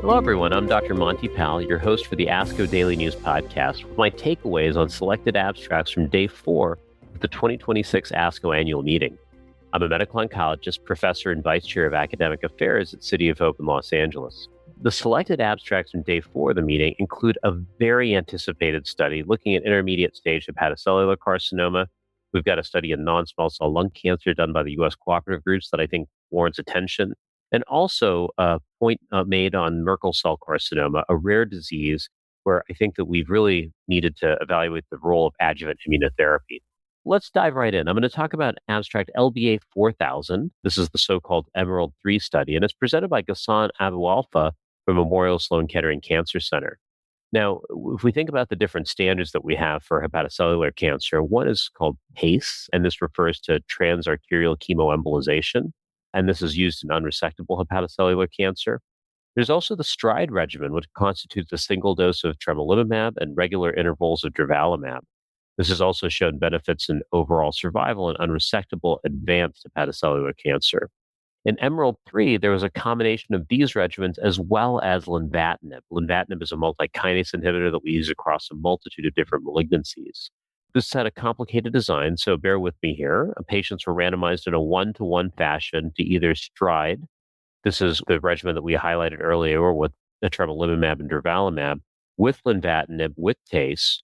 Hello, everyone. I'm Dr. Monty Pal, your host for the ASCO Daily News podcast, with my takeaways on selected abstracts from Day 4 of the 2026 ASCO Annual Meeting. I'm a medical oncologist, professor, and vice chair of academic affairs at City of Hope in Los Angeles. The selected abstracts from Day 4 of the meeting include a very anticipated study looking at intermediate stage hepatocellular carcinoma. We've got a study in non-small cell lung cancer done by the U.S. cooperative groups that I think warrants attention. And also a point made on Merkel cell carcinoma, a rare disease where I think that we've really needed to evaluate the role of adjuvant immunotherapy. Let's dive right in. I'm going to talk about abstract LBA 4000. This is the so-called Emerald 3 study, and it's presented by Ghassan Abu-Alfa from Memorial Sloan Kettering Cancer Center. Now, if we think about the different standards that we have for hepatocellular cancer, one is called TACE, and this refers to transarterial chemoembolization, and this is used in unresectable hepatocellular cancer. There's also the STRIDE regimen, which constitutes a single dose of tremelimumab and regular intervals of durvalumab. This has also shown benefits in overall survival in unresectable advanced hepatocellular cancer. In Emerald 3, there was a combination of these regimens as well as lenvatinib. Lenvatinib is a multi-kinase inhibitor that we use across a multitude of different malignancies. This had a complicated design, so bear with me here. Patients were randomized in a 1-to-1 fashion to either STRIDE. This is the regimen that we highlighted earlier with the tremelimumab and durvalumab, with lenvatinib, with TACE,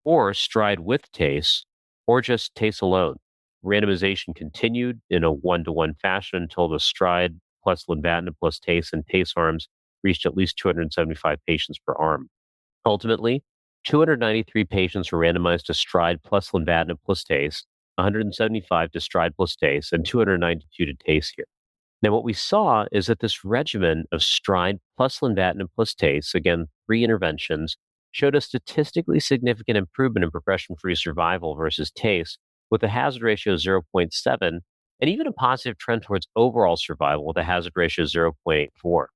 or STRIDE with TACE, or just TACE alone. Randomization continued in a 1-to-1 fashion until the STRIDE plus lenvatinib plus TACE and TACE arms reached at least 275 patients per arm. Ultimately, 293 patients were randomized to STRIDE plus lenvatinib plus TACE, 175 to STRIDE plus TACE, and 292 to TACE here. Now, what we saw is that this regimen of STRIDE plus lenvatinib plus TACE, again, 3 interventions, showed a statistically significant improvement in progression-free survival versus TACE, with a hazard ratio of 0.7, and even a positive trend towards overall survival with a hazard ratio of 0.84.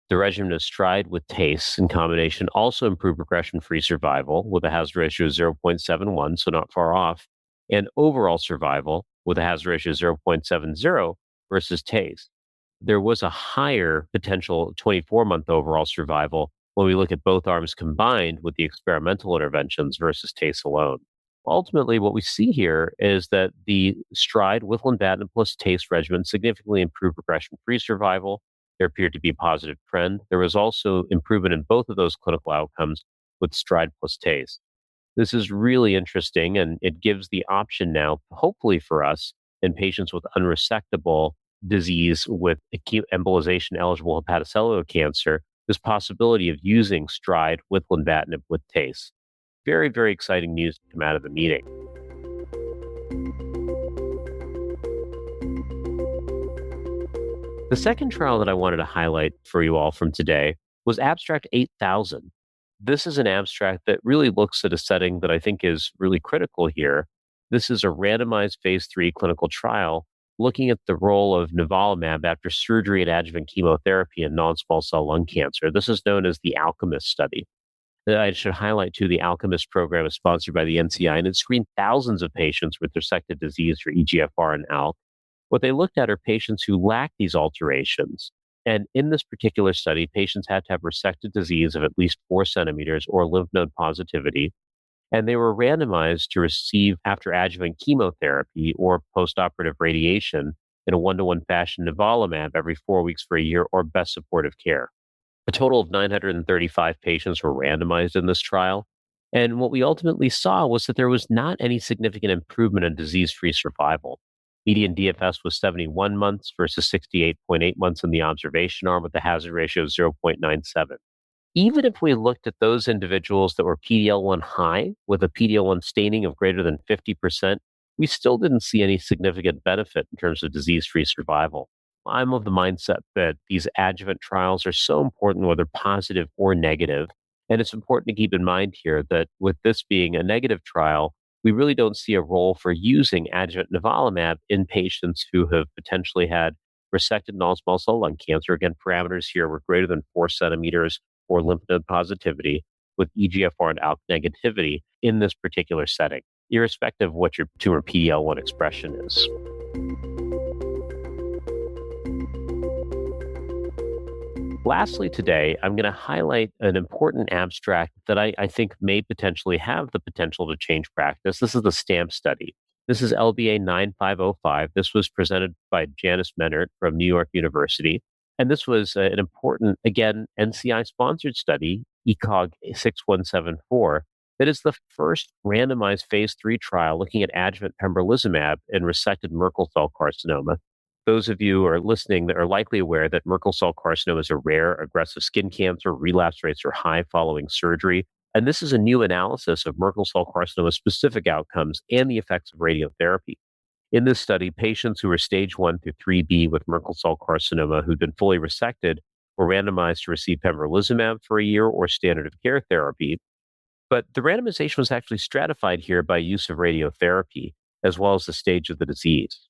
The regimen of STRIDE with TACE in combination also improved progression-free survival with a hazard ratio of 0.71, so not far off, and overall survival with a hazard ratio of 0.70 versus TACE. There was a higher potential 24-month overall survival when we look at both arms combined with the experimental interventions versus TACE alone. Ultimately, what we see here is that the STRIDE with lenvatinib plus TACE regimen significantly improved progression-free survival. There appeared to be a positive trend. There was also improvement in both of those clinical outcomes with STRIDE plus TACE. This is really interesting, and it gives the option now, hopefully for us, in patients with unresectable disease with acute embolization-eligible hepatocellular cancer, this possibility of using STRIDE with lenvatinib with TACE. Very, very exciting news to come out of the meeting. The second trial that I wanted to highlight for you all from today was Abstract 8000. This is an abstract that really looks at a setting that I think is really critical here. This is a randomized phase 3 clinical trial looking at the role of nivolumab after surgery and adjuvant chemotherapy in non-small cell lung cancer. This is known as the ALCHEMIST study. I should highlight, too, the ALCHEMIST program is sponsored by the NCI, and it screened thousands of patients with resected disease for EGFR and ALK. What they looked at are patients who lacked these alterations. And in this particular study, patients had to have resected disease of at least 4 centimeters or lymph node positivity. And they were randomized to receive after adjuvant chemotherapy or postoperative radiation in a 1-to-1 fashion nivolumab every 4 weeks for a year or best supportive care. A total of 935 patients were randomized in this trial. And what we ultimately saw was that there was not any significant improvement in disease-free survival. Median DFS was 71 months versus 68.8 months in the observation arm with a hazard ratio of 0.97. Even if we looked at those individuals that were PD-L1 high with a PD-L1 staining of greater than 50%, we still didn't see any significant benefit in terms of disease-free survival. I'm of the mindset that these adjuvant trials are so important, whether positive or negative. And it's important to keep in mind here that with this being a negative trial, we really don't see a role for using adjuvant nivolumab in patients who have potentially had resected non-small cell lung cancer. Again, parameters here were greater than 4 centimeters or lymph node positivity with EGFR and ALK negativity in this particular setting, irrespective of what your tumor PD-L1 expression is. Lastly, today, I'm going to highlight an important abstract that I think may potentially have the potential to change practice. This is the STAMP study. This is LBA 9505. This was presented by Janice Menert from New York University. And this was an important, again, NCI-sponsored study, ECOG 6174, that is the first randomized phase 3 trial looking at adjuvant pembrolizumab in resected Merkel cell carcinoma. Those of you who are listening that are likely aware that Merkel cell carcinoma is a rare, aggressive skin cancer. Relapse rates are high following surgery. And this is a new analysis of Merkel cell carcinoma specific outcomes and the effects of radiotherapy. In this study, patients who were stage 1 through 3B with Merkel cell carcinoma who'd been fully resected were randomized to receive pembrolizumab for a year or standard of care therapy. But the randomization was actually stratified here by use of radiotherapy, as well as the stage of the disease.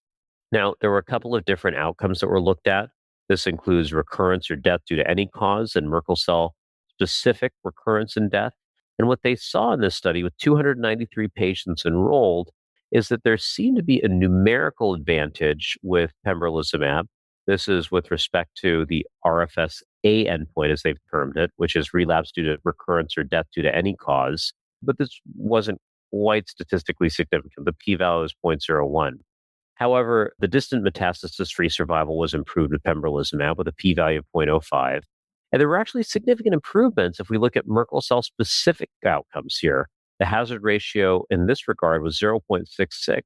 Now, there were a couple of different outcomes that were looked at. This includes recurrence or death due to any cause and Merkel cell specific recurrence and death. And what they saw in this study with 293 patients enrolled is that there seemed to be a numerical advantage with pembrolizumab. This is with respect to the RFSA endpoint, as they've termed it, which is relapse due to recurrence or death due to any cause. But this wasn't quite statistically significant. The p-value is 0.01. However, the distant metastasis-free survival was improved with pembrolizumab with a p-value of 0.05. And there were actually significant improvements if we look at Merkel cell-specific outcomes here. The hazard ratio in this regard was 0.66,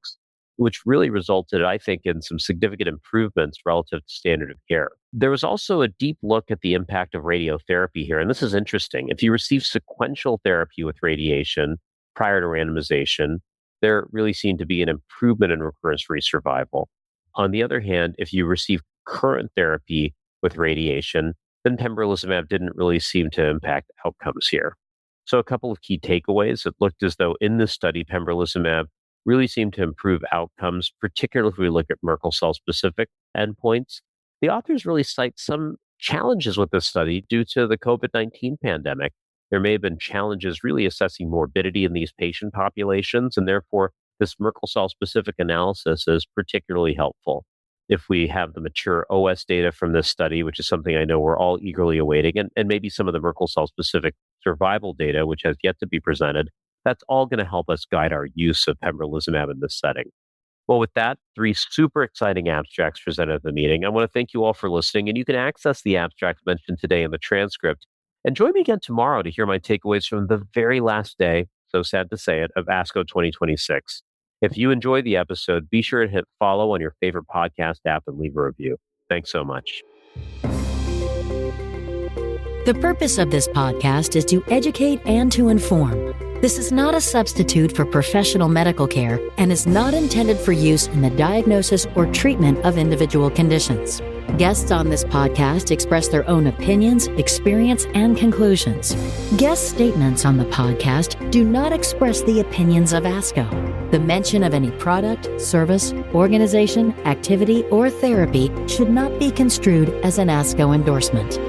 which really resulted, I think, in some significant improvements relative to standard of care. There was also a deep look at the impact of radiotherapy here, and this is interesting. If you receive sequential therapy with radiation prior to randomization, there really seemed to be an improvement in recurrence-free survival. On the other hand, if you receive current therapy with radiation, then pembrolizumab didn't really seem to impact outcomes here. So a couple of key takeaways. It looked as though in this study, pembrolizumab really seemed to improve outcomes, particularly if we look at Merkel cell-specific endpoints. The authors really cite some challenges with this study due to the COVID-19 pandemic. There may have been challenges really assessing morbidity in these patient populations, and therefore this Merkel cell-specific analysis is particularly helpful. If we have the mature OS data from this study, which is something I know we're all eagerly awaiting, and maybe some of the Merkel cell-specific survival data, which has yet to be presented, that's all going to help us guide our use of pembrolizumab in this setting. Well, with that, 3 super exciting abstracts presented at the meeting. I want to thank you all for listening, and you can access the abstracts mentioned today in the transcript. And join me again tomorrow to hear my takeaways from the very last day, so sad to say it, of ASCO 2026. If you enjoyed the episode, be sure to hit follow on your favorite podcast app and leave a review. Thanks so much. The purpose of this podcast is to educate and to inform. This is not a substitute for professional medical care and is not intended for use in the diagnosis or treatment of individual conditions. Guests on this podcast express their own opinions, experience, and conclusions. Guest statements on the podcast do not express the opinions of ASCO. The mention of any product, service, organization, activity, or therapy should not be construed as an ASCO endorsement.